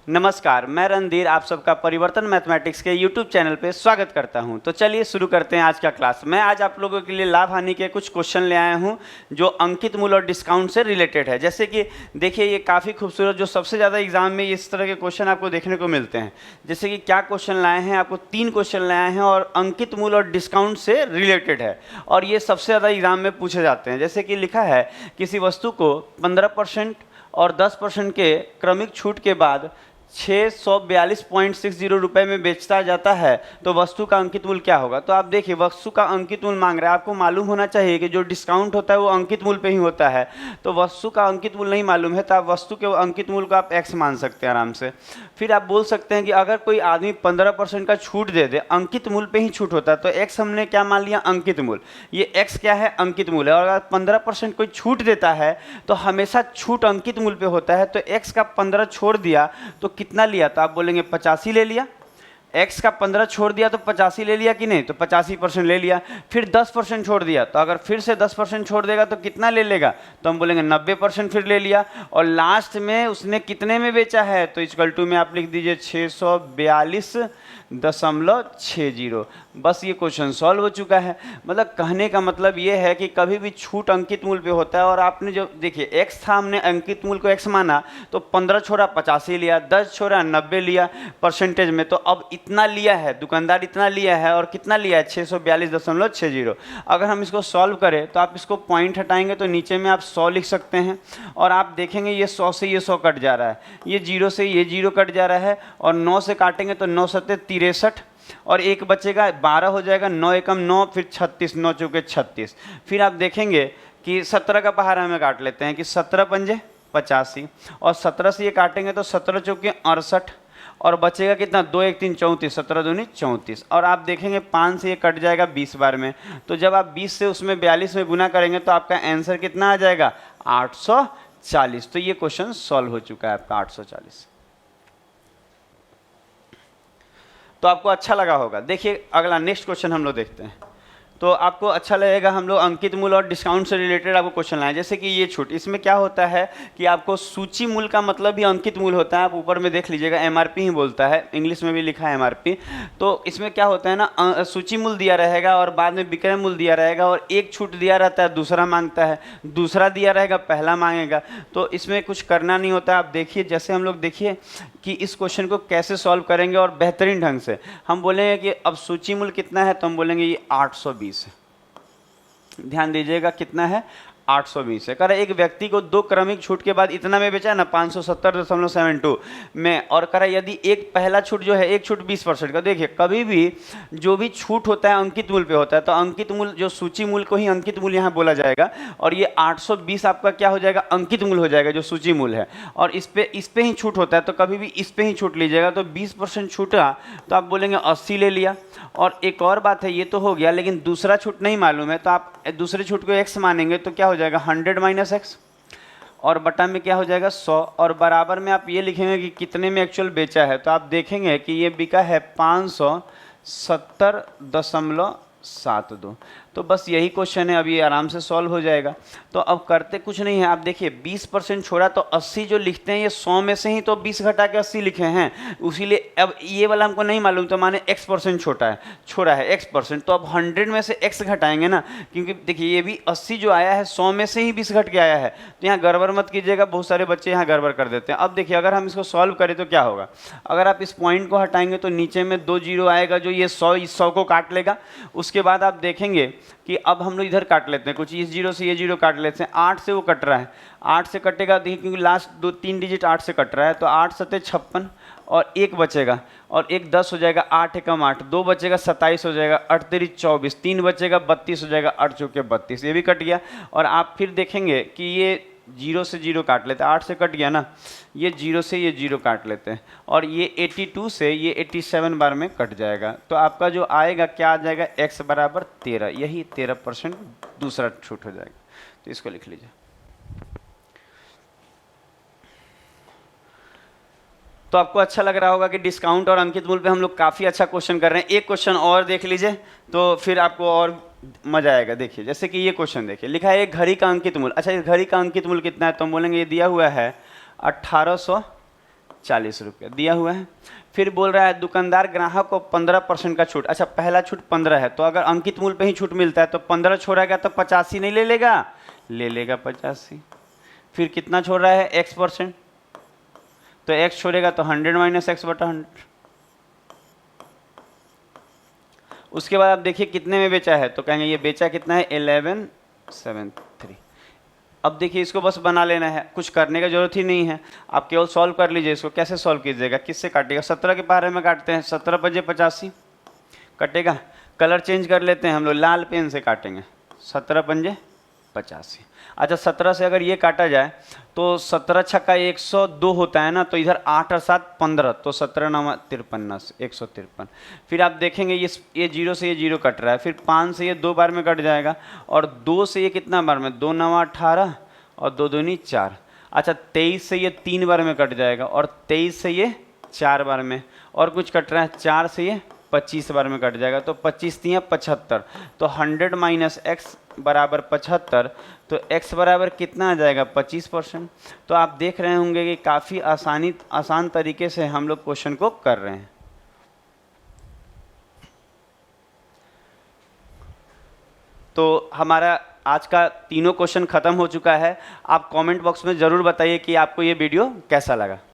नमस्कार, मैं रणधीर आप सबका परिवर्तन मैथमेटिक्स के YouTube चैनल पे स्वागत करता हूं। तो चलिए शुरू करते हैं आज का क्लास। मैं आज आप लोगों के लिए लाभ हानि के कुछ क्वेश्चन ले आया हूं जो अंकित मूल्य और डिस्काउंट से रिलेटेड है। जैसे कि देखिए ये काफ़ी खूबसूरत, जो सबसे ज़्यादा एग्जाम में इस तरह के क्वेश्चन आपको देखने को मिलते हैं। जैसे कि क्या क्वेश्चन लाए हैं, आपको 3 क्वेश्चन लाए हैं और अंकित मूल्य और डिस्काउंट से रिलेटेड है और ये सबसे ज़्यादा एग्जाम में पूछे जाते हैं। जैसे कि लिखा है किसी वस्तु को 15% और 10% के क्रमिक छूट के बाद 642.60 रुपये में बेचता जाता है तो वस्तु का अंकित मूल्य क्या होगा। तो आप देखिए वस्तु का अंकित मूल्य मांग रहा है, आपको मालूम होना चाहिए कि जो डिस्काउंट होता है वो अंकित मूल्य पे ही होता है। तो वस्तु का अंकित मूल्य नहीं मालूम है तो आप वस्तु के अंकित मूल्य को आप x मान सकते हैं आराम से। फिर आप बोल सकते हैं कि अगर कोई आदमी 15% का छूट दे दे, अंकित मूल्य पे ही छूट होता है, तो x हमने क्या मान लिया, अंकित मूल्य। ये x क्या है, अंकित मूल्य। और अगर 15% कोई छूट देता है तो हमेशा छूट अंकित मूल्य पे होता है। तो x का 15 छोड़ दिया तो कितना लिया, तो आप बोलेंगे 85 ले लिया। x का 15 छोड़ दिया तो 85 ले लिया कि नहीं, तो 85% ले लिया। फिर 10% छोड़ दिया तो अगर फिर से 10% छोड़ देगा तो कितना ले लेगा, तो हम बोलेंगे 90% फिर ले लिया। और लास्ट में उसने कितने में बेचा है, तो इक्वल टू में आप लिख दीजिए 642.60। बस ये क्वेश्चन सॉल्व हो चुका है। मतलब कहने का मतलब ये है कि कभी भी छूट अंकित मूल्य पे होता है। और आपने जो देखिए x था, हमने अंकित मूल्य को x माना तो 15 छोड़ा 85 लिया, 10 छोड़ा 90 लिया परसेंटेज में। तो अब इतना लिया है दुकानदार, इतना लिया है और कितना लिया है 642.60। अगर हम इसको सॉल्व करें तो आप इसको पॉइंट हटाएंगे तो नीचे में आप 100 लिख सकते हैं और आप देखेंगे ये 100 से ये 100 कट जा रहा है, ये 0 से ये 0 कट जा रहा है और 9 से काटेंगे तो 9 सत्ते 63 और एक बचेगा 12 हो जाएगा, 9 एकम 9, फिर 36, 9 चौके 36। फिर आप देखेंगे कि 17 का पहाड़ा में काट लेते हैं कि 17 पंजे 85 और 17 से ये काटेंगे तो 17 चौके 68 और बचेगा कितना, 2 1 3 34, 17 दूनी 34। और आप देखेंगे 5 से ये कट जाएगा 20 बार में। तो जब आप 20 से उसमें 42 में गुना करेंगे तो आपका आंसर कितना आ जाएगा, 840। तो ये क्वेश्चन सॉल्व हो चुका है आपका 840। तो आपको अच्छा लगा होगा। देखिए अगला नेक्स्ट क्वेश्चन हम लोग देखते हैं तो आपको अच्छा लगेगा। हम लोग अंकित मूल्य और डिस्काउंट से रिलेटेड आपको क्वेश्चन लाए। जैसे कि ये छूट, इसमें क्या होता है कि आपको सूची मूल्य का मतलब भी अंकित मूल्य होता है। आप ऊपर में देख लीजिएगा एमआरपी ही बोलता है, इंग्लिश में भी लिखा है एमआरपी। तो इसमें क्या होता है ना, सूची मूल्य दिया रहेगा और बाद में विक्रय मूल्य दिया रहेगा और एक छूट दिया रहता है दूसरा मांगता है, दूसरा दिया रहेगा पहला मांगेगा। तो इसमें कुछ करना नहीं होता। आप देखिए जैसे हम लोग देखिए कि इस क्वेश्चन को कैसे सॉल्व करेंगे और बेहतरीन ढंग से। हम बोलेंगे कि अब सूची मूल्य कितना है, तो हम बोलेंगे ये 820 है। ध्यान दीजिएगा कितना है, 820 है। कर एक व्यक्ति को 2 क्रमिक छूट के बाद इतना में बेचा है ना, 570.72 में। और करा यदि एक पहला छूट जो है, एक छूट 20% का। देखिए कभी भी जो भी छूट होता है अंकित मूल्य पे होता है, तो अंकित मूल्य जो सूची मूल्य को ही अंकित मूल्य यहाँ बोला जाएगा। और ये 820 आपका क्या हो जाएगा, अंकित मूल्य हो जाएगा जो सूची मूल्य है। और इस पे ही छूट होता है तो कभी भी इस पे ही छूट लीजिएगा। तो 20% छूटा तो आप बोलेंगे 80 ले लिया। और एक और बात है, ये तो हो गया लेकिन दूसरा छूट नहीं मालूम है तो आप दूसरे छूट को x मानेंगे तो क्या हो जाएगा 100 माइनस एक्स और बटा में क्या हो जाएगा 100 और बराबर में आप ये लिखेंगे कि कितने में एक्चुअल बेचा है। तो आप देखेंगे कि ये बिका है 570.72। तो बस यही क्वेश्चन है, अब ये आराम से सॉल्व हो जाएगा। तो अब करते कुछ नहीं है, आप देखिए 20% छोड़ा तो 80 जो लिखते हैं ये 100 में से ही तो 20 घटा के 80 लिखे हैं। इसीलिए अब ये वाला हमको नहीं मालूम तो माने x% छोड़ा है x%। तो अब 100 में से x घटाएंगे ना, क्योंकि देखिए ये भी 80 जो आया है 100 में से ही 20 घट के आया है। तो यहाँ गड़बड़ मत कीजिएगा, बहुत सारे बच्चे यहाँ गड़बड़ कर देते हैं। अब देखिए अगर हम इसको सॉल्व करें तो क्या होगा, अगर आप इस पॉइंट को हटाएंगे तो नीचे में 2 जीरो आएगा जो ये 100 को काट लेगा। उसके बाद आप देखेंगे कि अब हम लोग इधर काट लेते हैं, कुछ इस 0 से ये 0 काट लेते हैं। 8 से वो कट रहा है, 8 से कटेगा देखिए क्योंकि लास्ट 2-3 डिजिट 8 से कट रहा है। तो 8 सत्ते 56 और एक बचेगा और एक 10 हो जाएगा, 8 एकम 8, 2 बचेगा 27 हो जाएगा, 8 तेरी 24, 3 बचेगा 32 हो जाएगा, 8 चौके 32, ये भी कट गया। और आप फिर देखेंगे कि ये 0 से 0 काट लेते हैं, 8 से कट गया ना, ये 0 से ये 0 काट लेते हैं और ये 82 से ये 87 बार में कट जाएगा। तो आपका जो आएगा क्या आ जाएगा, x बराबर 13, यही 13% दूसरा छूट हो जाएगा। तो इसको लिख लीजिए। तो आपको अच्छा लग रहा होगा कि डिस्काउंट और अंकित मूल्य पे हम लोग काफ़ी अच्छा क्वेश्चन कर रहे हैं। एक क्वेश्चन और देख लीजिए तो फिर आपको और मजा आएगा। देखिए जैसे कि ये क्वेश्चन देखिए, लिखा है एक घड़ी का अंकित मूल्य। अच्छा इस घड़ी का अंकित मूल्य कितना है, तो हम बोलेंगे ये दिया हुआ है 1800 40 रुपये दिया हुआ है। फिर बोल रहा है दुकानदार ग्राहक को 15% का छूट। अच्छा, पहला छूट 15 है, तो अगर अंकित मूल्य पे ही छूट मिलता है तो 15 छोड़ेगा तो 85 नहीं ले लेगा, ले लेगा 85। फिर कितना छोड़ रहा है, x%, तो x छोड़ेगा तो 100 माइनस एक्स बटा 100। उसके बाद आप देखिए कितने में बेचा है, तो कहेंगे ये बेचा कितना है, 1173। अब देखिए इसको बस बना लेना है, कुछ करने का जरूरत ही नहीं है, आप केवल सॉल्व कर लीजिए। इसको कैसे सॉल्व कीजिएगा, किससे काटिएगा, 17 के बारे में काटते हैं, 17 पंजे 85 कटेगा। कलर चेंज कर लेते हैं हम लोग, लाल पेन से काटेंगे, 17 पंजे 85। अच्छा, 17 से अगर ये काटा जाए तो 17 छक्का 102 होता है ना, तो इधर 8 और 7 15, तो 17 9 53 153। फिर आप देखेंगे ये 0 से ये 0 कट रहा है, फिर 5 से ये 2 बार में कट जाएगा, और 2 से ये कितना बार में, 2 9 18 और 2 दूनी 4। अच्छा, 23 से ये 3 बार में कट जाएगा, और 23 से ये 4 बार में, और कुछ कट रहा है, 4 से ये 25 बार में कट जाएगा, तो 25 3 75। तो 100 माइनस एक्स बराबर 75, तो x बराबर कितना आ जाएगा, 25%। तो आप देख रहे होंगे कि काफ़ी आसान तरीके से हम लोग क्वेश्चन को कर रहे हैं। तो हमारा आज का तीनों क्वेश्चन खत्म हो चुका है। आप कमेंट बॉक्स में ज़रूर बताइए कि आपको ये वीडियो कैसा लगा।